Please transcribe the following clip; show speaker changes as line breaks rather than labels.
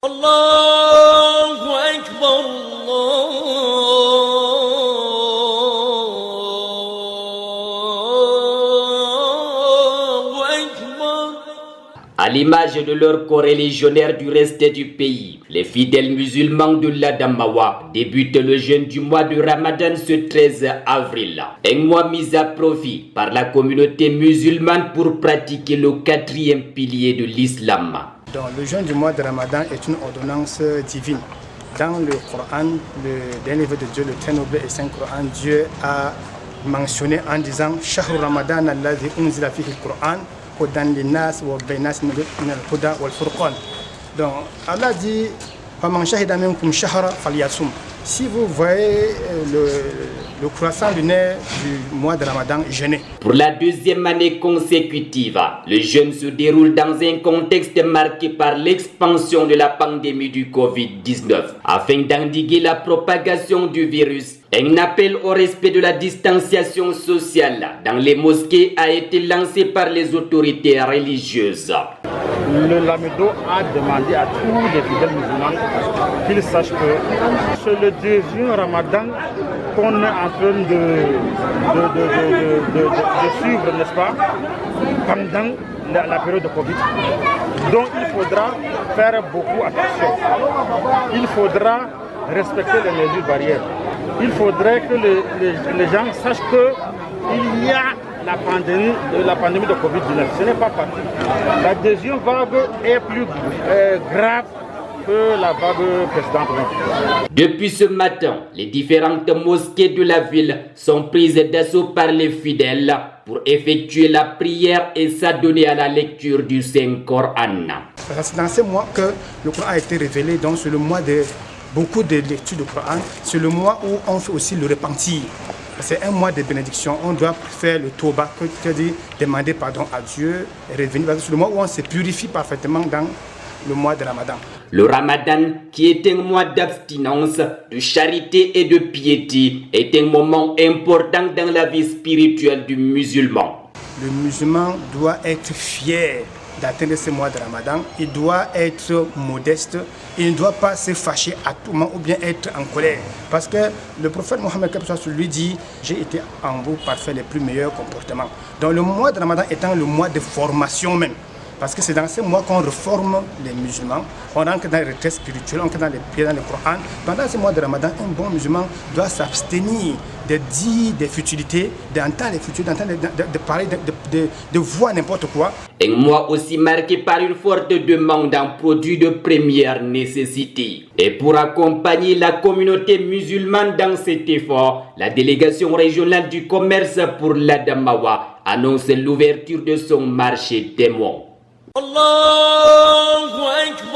Allahu Akbar, Allahu Akbar.
À l'image de leurs coreligionnaires du reste du pays, les fidèles musulmans de l'Adamawa débutent le jeûne du mois de Ramadan ce 13 avril. Un mois mis à profit par la communauté musulmane pour pratiquer le quatrième pilier de l'islam.
Donc, le jeûne du mois de Ramadan est une ordonnance divine. Dans le Coran, le dernier livre de Dieu, le très noble et saint Coran, Dieu a mentionné en disant « Shahru Ramadan alladhi unzila fihi al-Qur'an hudan linnas wa baynas min al-huda wal furqan » Donc Allah dit « Faman shahida minkum shahra falyasum » Si vous voyez le croissant lunaire du mois de Ramadan, jeûnez.
Pour la deuxième année consécutive, le jeûne se déroule dans un contexte marqué par l'expansion de la pandémie du Covid-19. Afin d'endiguer la propagation du virus, un appel au respect de la distanciation sociale dans les mosquées a été lancé par les autorités religieuses.
Le Lamido a demandé à tous les fidèles musulmans qu'ils sachent que c'est le deuxième Ramadan qu'on est en train de suivre, n'est-ce pas, pendant la période de Covid. Donc il faudra faire beaucoup attention. Il faudra respecter les mesures barrières. Il faudrait que les gens sachent qu'il y a la pandémie de Covid-19. Ce n'est pas parti. La deuxième vague est plus grave que la vague précédente.
Depuis ce matin, les différentes mosquées de la ville sont prises d'assaut par les fidèles pour effectuer la prière et s'adonner à la lecture du Saint-Coran.
C'est dans ce mois que le Coran a été révélé, donc c'est le mois de beaucoup de lectures du Coran. C'est le mois où on fait aussi le repentir. C'est un mois de bénédiction. On doit faire le tauba, que dit demander pardon à Dieu et revenir. C'est le mois où on se purifie parfaitement dans le mois de Ramadan.
Le Ramadan, qui est un mois d'abstinence, de charité et de piété, est un moment important dans la vie spirituelle du musulman.
Le musulman doit être fier d'atteindre ce mois de Ramadan. Il doit être modeste. Il ne doit pas se fâcher à tout moment ou bien être en colère. Parce que le prophète Mohammed lui dit « J'ai été en vous par faire les plus meilleurs comportements ». Donc le mois de Ramadan étant le mois de formation même. Parce que c'est dans ce mois qu'on reforme les musulmans, on rentre dans les retraites spirituelles, on rentre dans les prières, dans le Coran. Pendant ce mois de Ramadan, un bon musulman doit s'abstenir de dire des futilités, d'entendre les futilités, d'entendre de parler, de voir n'importe quoi.
Un mois aussi marqué par une forte demande en produits de première nécessité. Et pour accompagner la communauté musulmane dans cet effort, la délégation régionale du commerce pour l'Adamawa annonce l'ouverture de son marché témoin.
Allahu Akbar.